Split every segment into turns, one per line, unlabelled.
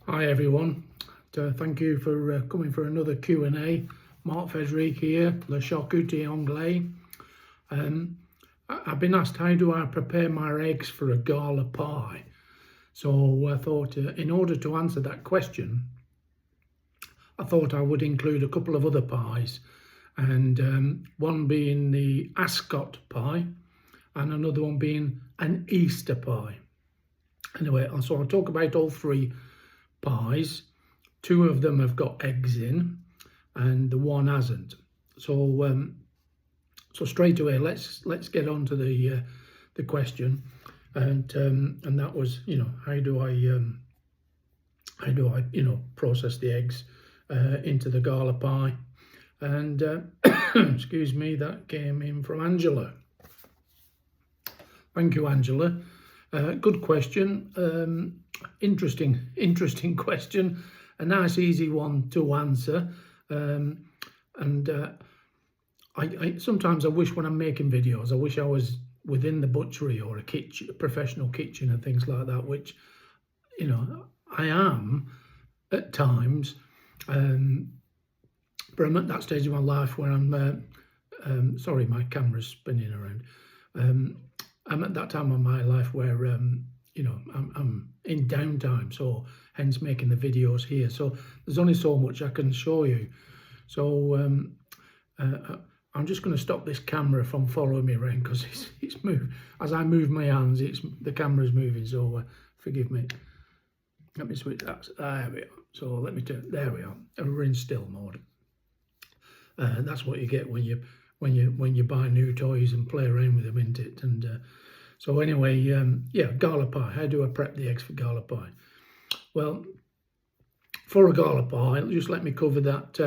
Hi everyone, thank you for coming for another Q&A. Mark Frederick here, Le Charcuterie Anglais. I've been asked how do I prepare my eggs for a gala pie. So I thought in order to answer that question, I thought I would include a couple of other pies, and one being the Ascot pie and another one being an Easter pie. Anyway, so I'll talk about all three pies. Two of them have got eggs in and the one hasn't. So straight away let's get on to the question, and that was, how do I process the eggs into the gala pie. And excuse me, that came in from Angela. Thank you, Angela. Good question. Interesting question. A nice, easy one to answer. I sometimes I wish when I'm making videos, I wish I was within the butchery or a kitchen, a professional kitchen and things like that, which, I am at times. But I'm at that stage of my life where I'm, sorry, my camera's spinning around. I'm at that time of my life where, I'm in downtime, so hence making the videos here. So there's only so much I can show you. So I'm just going to stop this camera from following me around because it's moved. As I move my hands, the camera's moving, so forgive me. Let me switch that. There we are. So let me turn. There we are. We're in still mode. That's what you get when you buy new toys and play around with them, isn't it? And so anyway, yeah, gala pie. How do I prep the eggs for gala pie? Well, for a gala pie, just let me cover that.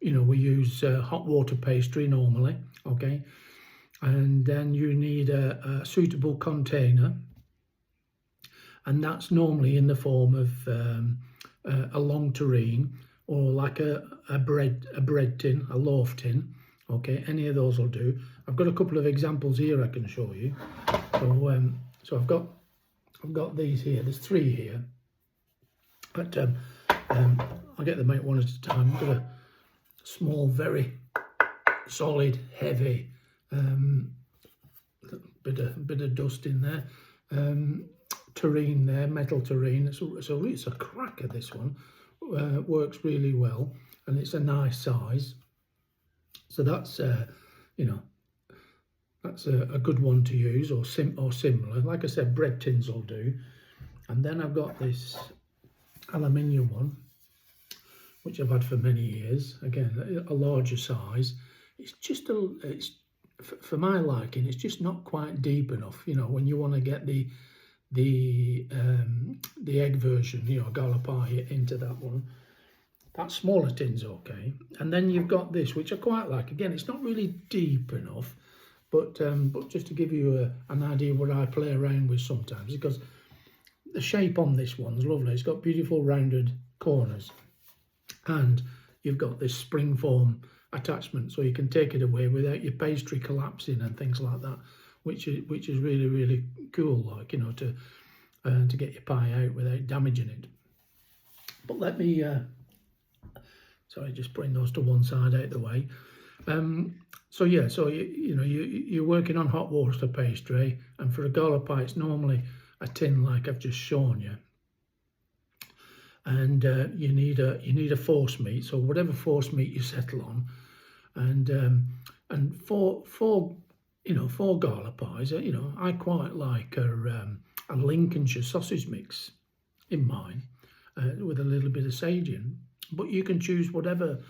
We use hot water pastry normally, okay? And then you need a suitable container, and that's normally in the form of a long tureen, or like a bread tin, a loaf tin, okay? Any of those will do. I've got a couple of examples here I can show you. So I've got these here. There's three here, but I'll get them out one at a time. I've got a small, very solid, heavy, bit of dust in there. Tureen there, metal tureen. It's a cracker, this one. Works really well, and it's a nice size. So that's that's a good one to use, or similar. Like I said, bread tins will do. And then I've got this aluminium one, which I've had for many years. Again, a larger size. It's just for my liking, it's just not quite deep enough. When you want to get the egg version, gala pie into that one. That smaller tin's okay. And then you've got this, which I quite like. Again, it's not really deep enough, but just to give you an idea what I play around with sometimes, because the shape on this one's lovely. It's got beautiful rounded corners, and you've got this spring form attachment, so you can take it away without your pastry collapsing and things like that, which is really, really cool, like, to get your pie out without damaging it. But let me sorry, just putting those to one side out the way. So yeah, so you're working on hot water pastry, and for a gala pie it's normally a tin like I've just shown you. And you need a force meat, so whatever force meat you settle on. And for gala pies, I quite like a Lincolnshire sausage mix in mine, with a little bit of sage in. But you can choose whatever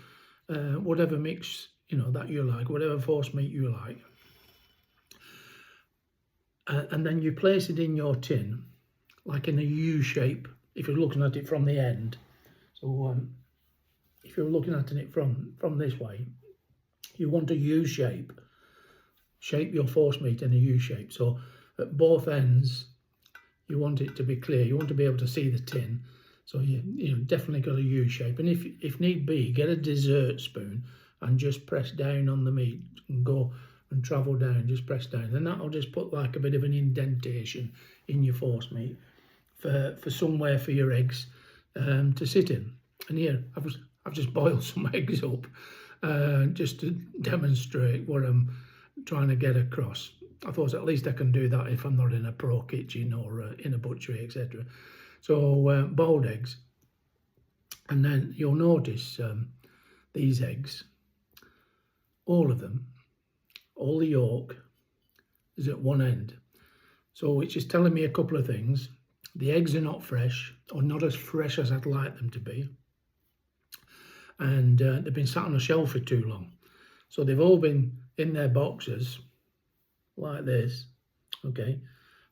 mix that you like, whatever force meat you like. And then you place it in your tin, like in a U shape, if you're looking at it from the end. So if you're looking at it from this way, you want a U shape. Shape your force meat in a U shape. So at both ends, you want it to be clear. You want to be able to see the tin. So you definitely got a U shape. And if need be, get a dessert spoon and just press down on the meat and go and travel down, just press down. And that'll just put like a bit of an indentation in your force meat for somewhere for your eggs to sit in. And here I've just boiled some eggs up just to demonstrate what I'm trying to get across. I thought at least I can do that if I'm not in a pro kitchen or in a butchery, etc. So boiled eggs, and then you'll notice these eggs, all of them, all the yolk is at one end. So which is telling me a couple of things. The eggs are not fresh, or not as fresh as I'd like them to be. And they've been sat on a shelf for too long. So they've all been in their boxes like this, okay?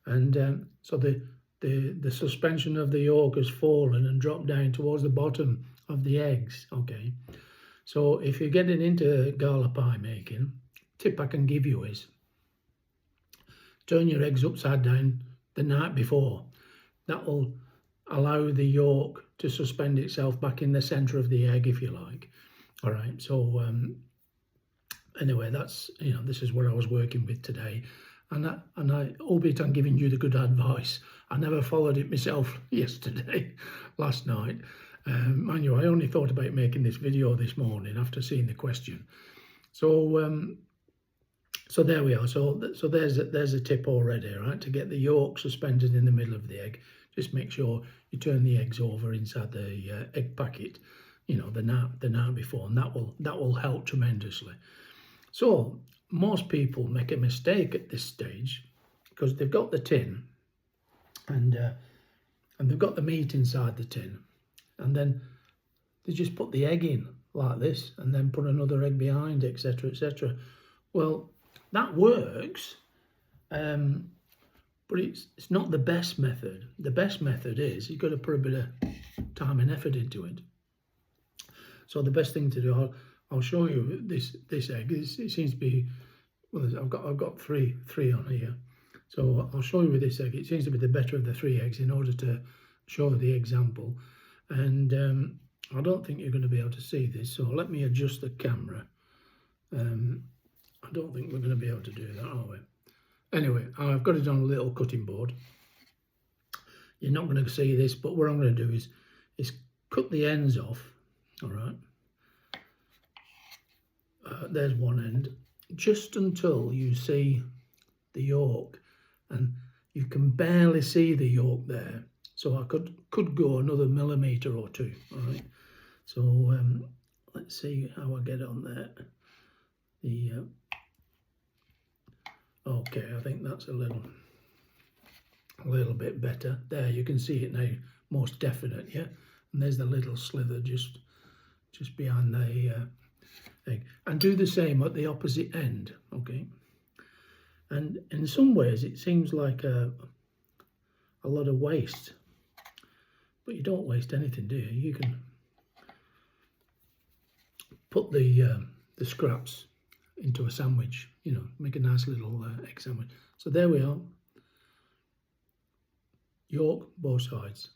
And so the suspension of the yolk has fallen and dropped down towards the bottom of the eggs, okay? So if you're getting into Gala pie making, tip I can give you is turn your eggs upside down the night before. That will allow the yolk to suspend itself back in the centre of the egg, if you like. All right, so anyway, that's, this is what I was working with today. And I, albeit I'm giving you the good advice, I never followed it myself yesterday, last night. Mind you, I only thought about making this video this morning after seeing the question. So so there we are. So there's a tip already, right? To get the yolk suspended in the middle of the egg, just make sure you turn the eggs over inside the egg packet, the night before, and that will help tremendously. So most people make a mistake at this stage because they've got the tin and they've got the meat inside the tin, and then they just put the egg in like this and then put another egg behind, etc., etc. Well, that works, but it's not the best method. The best method is you've got to put a bit of time and effort into it. So the best thing to do, I'll show you this egg. It seems to be, well, I've got three on here. So I'll show you with this egg. It seems to be the better of the 3 eggs in order to show the example. And I don't think you're going to be able to see this. So let me adjust the camera. I don't think we're going to be able to do that, are we? Anyway, I've got it on a little cutting board. You're not going to see this, but what I'm going to do is cut the ends off, all right? There's one end, just until you see the yolk, and you can barely see the yolk there. So I could go another millimetre or 2, all right? So let's see how I get on there. Okay, I think that's a little bit better. There, you can see it now, most definite, yeah? And there's the little slither just behind the egg. And do the same at the opposite end, okay? And in some ways, it seems like a lot of waste. But you don't waste anything, do you? You can put the scraps into a sandwich, make a nice little egg sandwich. So there we are. Yolk, both sides.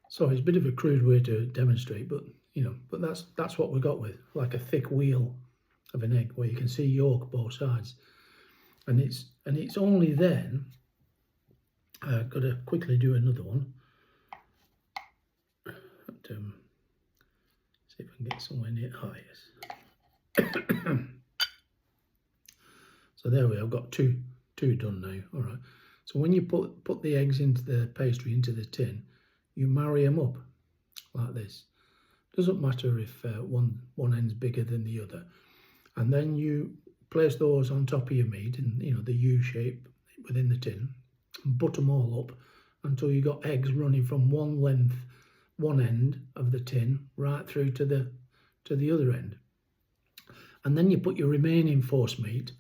So it's a bit of a crude way to demonstrate, but but that's what we got with, like a thick wheel of an egg where you can see yolk both sides. And it's only then I've got to quickly do another one. But, see if I can get somewhere near. Oh yes. So there we are, I've got two done now. All right. So when you put the eggs into the pastry, into the tin, you marry them up like this. Doesn't matter if one end's bigger than the other. And then you place those on top of your meat in the U shape within the tin, and butt them all up until you got eggs running from one end of the tin right through to the other end. And then you put your remaining force meat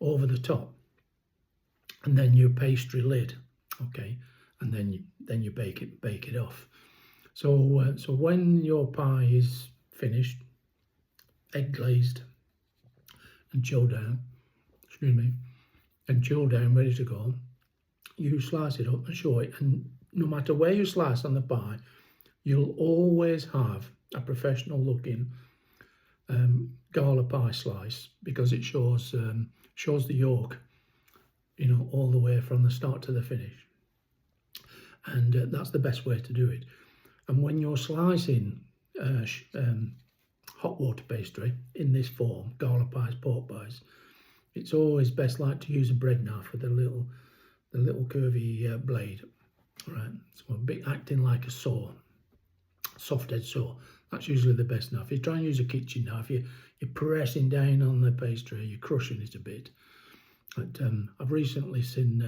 over the top, and then your pastry lid, okay, and then you bake it off. So when your pie is finished, egg glazed and chilled down, ready to go, you slice it up and show it. And no matter where you slice on the pie, you'll always have a professional looking Gala pie slice, because it shows the yolk, all the way from the start to the finish. and that's the best way to do it. And when you're slicing hot water pastry in this form, Gala pies, pork pies, it's always best like to use a bread knife with the little curvy blade, right? So a bit acting like a saw, soft edge saw. That's usually the best knife. If you try and use a kitchen knife, you're pressing down on the pastry, you're crushing it a bit. But I've recently seen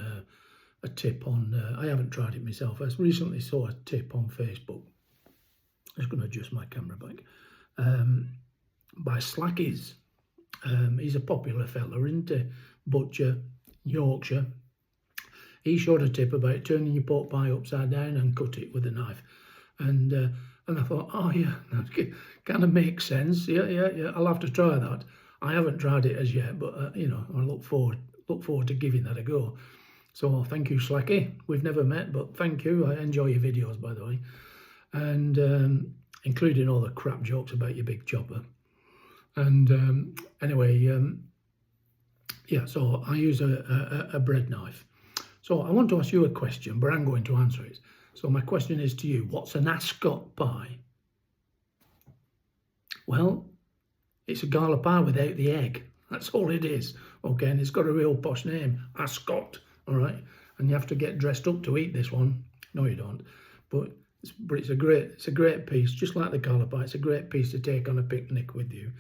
a tip on, I haven't tried it myself, I recently saw a tip on Facebook. I'm just going to adjust my camera back. By Slackys. He's a popular fella, isn't he? Butcher, Yorkshire. He showed a tip about turning your pork pie upside down and cut it with a knife. And I thought, oh yeah, that kind of makes sense. Yeah. I'll have to try that. I haven't tried it as yet, but you know, I look forward to giving that a go. So thank you, Slacky. We've never met, but thank you. I enjoy your videos, by the way, and including all the crap jokes about your big chopper. And anyway, yeah. So I use a bread knife. So I want to ask you a question, but I'm going to answer it. So my question is to you: what's an Ascot pie? Well, it's a Gala pie without the egg. That's all it is. Okay, and it's got a real posh name, Ascot. All right, and you have to get dressed up to eat this one. No, you don't. But it's a great piece, just like the Gala pie. It's a great piece to take on a picnic with you.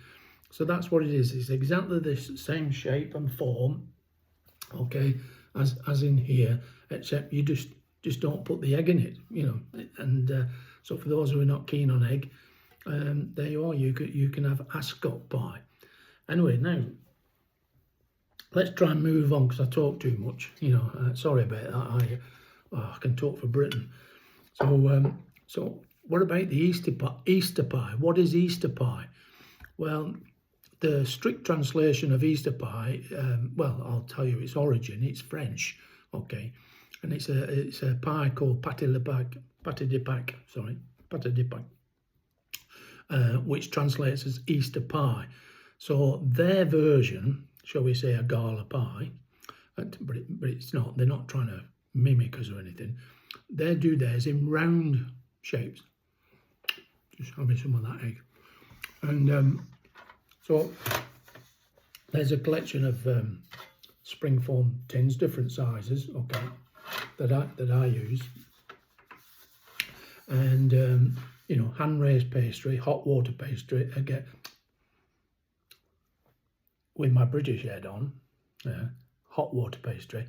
So that's what it is. It's exactly the same shape and form, okay, as in here, except you just don't put the egg in it, you know. And so for those who are not keen on egg, there you are. You can have Ascot pie. Anyway, now let's try and move on because I talk too much. You know, sorry about that. I can talk for Britain. So what about the Easter pie? Easter pie. What is Easter pie? Well, the strict translation of Easter pie, well, I'll tell you its origin. It's French, okay, and it's a pie called Pate de Paques, which translates as Easter pie. So their version, shall we say, a Gala pie, but it's not. They're not trying to mimic us or anything. They do theirs in round shapes. Just having some of that egg, and so there's a collection of springform tins, different sizes, okay, that I use, and you know, hand raised pastry, hot water pastry, again with my British head on, hot water pastry,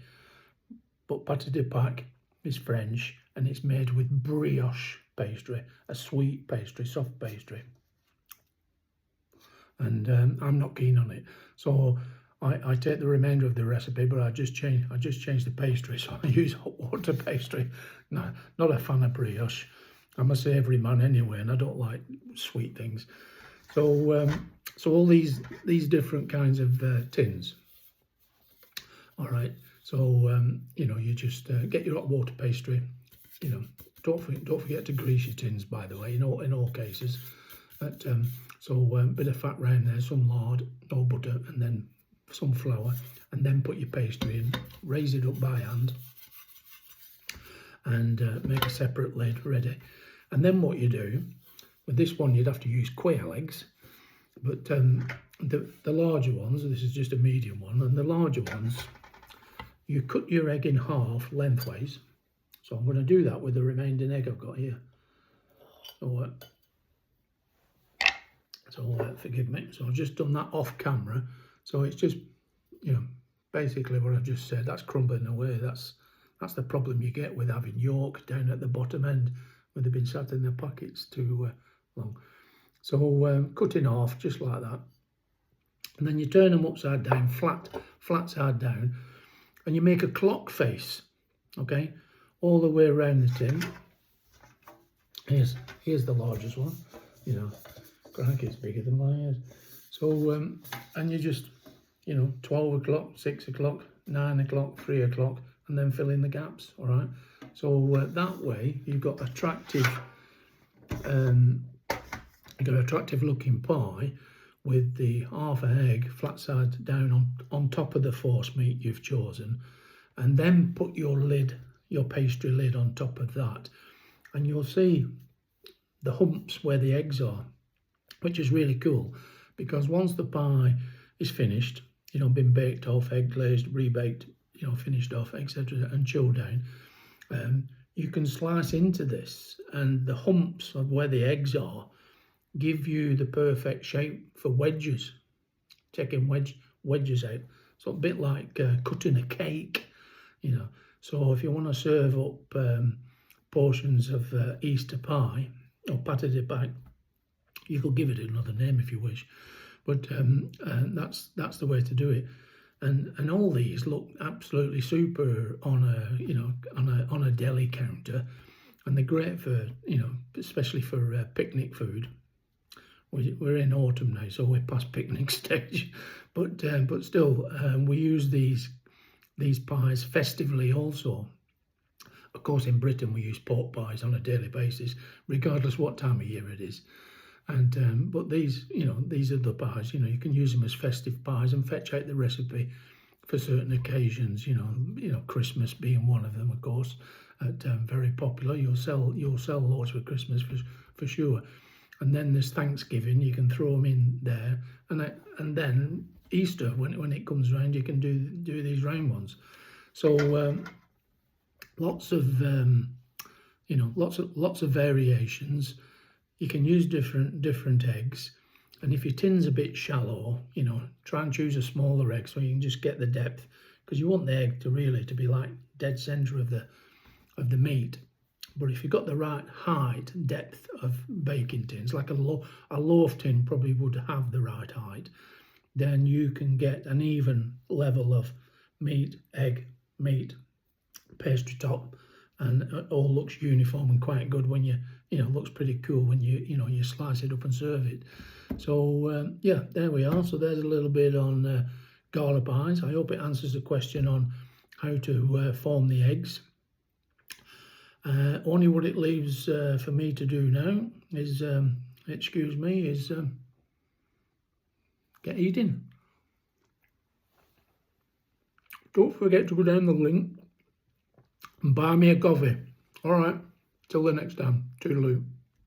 but Pate de Paques is French and it's made with brioche pastry, a sweet pastry, soft pastry. And I'm not keen on it, so I take the remainder of the recipe, but I just change the pastry, so I use hot water pastry. No, not a fan of brioche. I'm a savoury man anyway, and I don't like sweet things. So so all these different kinds of tins. All right. So you know, you just get your hot water pastry. You know, don't forget to grease your tins, by the way. In all cases. But so bit of fat round there, some lard, no butter, and then some flour, and then put your pastry in, raise it up by hand, and make a separate lid ready. And then what you do with this one, you'd have to use quail eggs, but the larger ones, this is just a medium one, and the larger ones, you cut your egg in half lengthways. So I'm going to do that with the remaining egg I've got here. So forgive me. So I've just done that off camera. So it's just, you know, basically what I've just said. That's crumbling away. That's the problem you get with having York down at the bottom end when they've been sat in their packets too long. So cut in half just like that, and then you turn them upside down, flat side down, and you make a clock face, okay, all the way around the tin. Here's the largest one, you know. Crikey, it's bigger than my head. So and you just, you know, 12 o'clock, 6 o'clock, 9 o'clock, 3 o'clock, and then fill in the gaps. All right. So that way you've got attractive looking pie with the half an egg flat side down on top of the force meat you've chosen, and then put your lid, your pastry lid on top of that, and you'll see the humps where the eggs are, which is really cool, because once the pie is finished, you know, been baked off, egg glazed, rebaked, you know, finished off, etc., and chilled down, you can slice into this, and the humps of where the eggs are give you the perfect shape for wedges, taking wedges out. So a bit like cutting a cake, you know. So if you want to serve up portions of Easter pie or pate de Pâques, you could give it another name if you wish, but that's the way to do it. And all these look absolutely super on a, you know, on a deli counter, and they're great for, you know, especially for picnic food. We're in autumn now, so we're past picnic stage, but still, we use these pies festively also. Of course, in Britain we use pork pies on a daily basis, regardless what time of year it is. And but these, you know, these are the pies. You know, you can use them as festive pies and fetch out the recipe for certain occasions. You know, Christmas being one of them, of course. Very popular. You'll sell loads for Christmas for sure. And then there's Thanksgiving. You can throw them in there, and then Easter when it comes around, you can do these round ones. So lots of you know, lots of variations. You can use different eggs, and if your tin's a bit shallow, you know, try and choose a smaller egg so you can just get the depth, because you want the egg to be like dead centre of the meat. But if you've got the right height and depth of baking tins, like a loaf tin probably would have the right height, then you can get an even level of meat, egg, meat, pastry top, and it all looks uniform and quite good when you know, looks pretty cool when you slice it up and serve it. So yeah, there we are. So there's a little bit on Gala pies. I hope it answers the question on how to form the eggs. Only what it leaves for me to do now is, excuse me, is get eating. Don't forget to go down the link and buy me a coffee. All right, till the next time. Toodaloo.